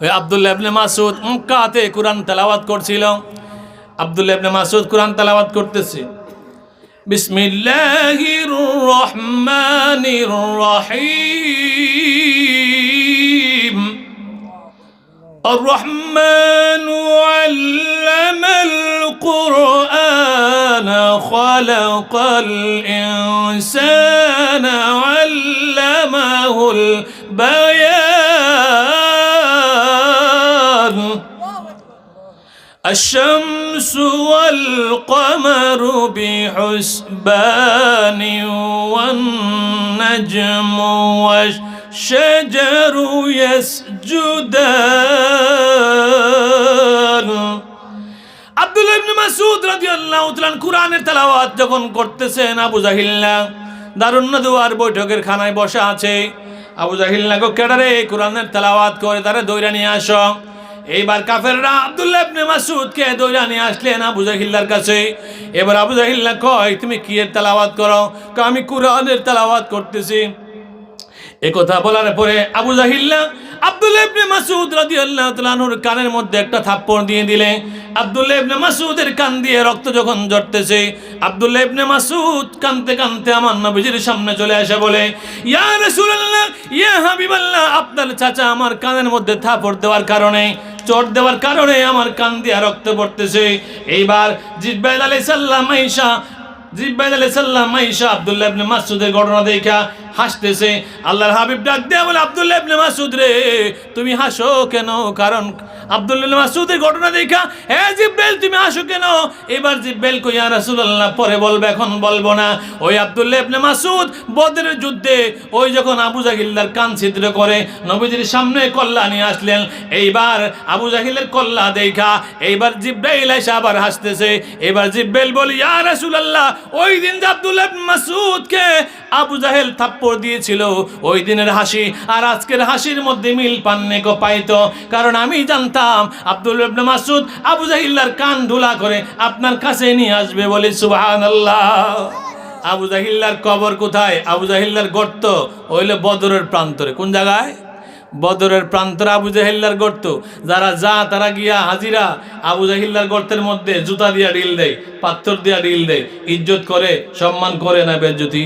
ওই আব্দুল্লাহ ইবনে মাসউদ মক্কাতে কুরআন তেলাওয়াত করছিল। আব্দুল্লাহ ইবনে মাসউদ কুরআন তেলাওয়াত করতেছে, বিসমিল্লাহির রহমানির রহিম। الرحمن علم القرآن خلق الإنسان علمه البيان الشمس والقمر بحسبان والنجم والشجر يسجدان। আব্দুল্লাহ ইবনে মাসউদ রাদিয়াল্লাহু তাআলা কুরআনের তেলাওয়াত যখন করতেছেন, আবু জাহিল্লা দারুন নাদওয়ার বৈঠকের খানায় বসা আছে। আবু জাহিল্লা গো কেডারে কুরআনের তেলাওয়াত করে তারে দৌড়া নিয়ে আসো। এইবার কাফেররা আব্দুল্লাহ ইবনে মাসউদকে দৌড়া নিয়ে আসলেন আবু জাহিল্লার কাছে। এবার আবু জাহিল্লা কয়, তুমি কি এর তেলাওয়াত করো? আমি কুরআনের তেলাওয়াত করতেছি। এই কথা বলার পরে আবু জাহিল্লা আব্দুল্লাহ ইবনে মাসউদ রাদিয়াল্লাহু তাআলা আনহুর কানের মধ্যে একটা থাপ্পড় দিয়ে দিলে। আব্দুল্লাহ ইবনে মাসউদের কান দিয়ে রক্ত যখন ঝরতেছে, আব্দুল্লাহ ইবনে মাসউদ কাঁদতে কাঁদতে আমার নবীজির সামনে চলে আসে বলে, ইয়া রাসূলুল্লাহ, ইয়া হাবিবাল্লাহ, আপনার চাচা আমার কানের মধ্যে থাপ্পড় দেওয়ার কারণে, চোট দেওয়ার কারণে আমার কান দিয়ে রক্ত পড়তেছে। এইবার জিবরাইল আলাইহিস সালাম আয়েশা আব্দুল্লাহ ইবনে মাসউদের ঘটনা দেখা হাসতেছে। আল্লাহর হাবিব ডাক দেয়া বলে, আব্দুল্লাহ ইবনে মাসউদ রে, তুমি হাসো কেন? কারণ আব্দুল্লাহ ইবনে মাসউদের ঘটনা দেখা, হে জিবরাইল তুমি হাসো কেন? এবার জিবরাইল কই, ইয়া রাসূলুল্লাহ পরে বলবে, এখন বলবো না। ওই আব্দুল্লাহ ইবনে মাসউদ বদরের যুদ্ধে ওই যখন আবু জাহিল্লার কান ছিদ্র করে নবীজির সামনে কল্লা নিয়ে আসলেন। এইবার আবু জাহিলের কল্লা দেখা এইবার জিবরাইল এসে আবার হাসতেছে। এবার জিবরাইল বলি, ইয়া রাসূলুল্লাহ, ওই দিন যে আব্দুল্লাহ ইবনে মাসউদকে আবু জাহেল থাপ্পড় দিয়েছিল, ওই দিনের হাসি আর আজকের হাসির মধ্যে মিল পাননে কো পাইতো। কারণ আমি জানতাম আব্দুল্লাহ ইবনে মাসউদ আবু জাহিল্লার কান ধুলা করে আপনার কাছে নিয়ে আসবে। বলি সুবহানাল্লাহ। আবু জাহিল্লার কবর কোথায়? আবু জাহিল্লার গর্ত হইল বদরের প্রান্তরে। কোন জায়গায়? বদরের প্রান্তরে আবু জাহিল্লার গর্ত। যারা তারা গিয়া হাজিরা আবু জাহিল্লার গর্তের মধ্যে জুতা দিয়া ঢিল দেয়, পাথর দিয়া ঢিল দেয়। ইজ্জত করে, সম্মান করে না বেজ্জতি?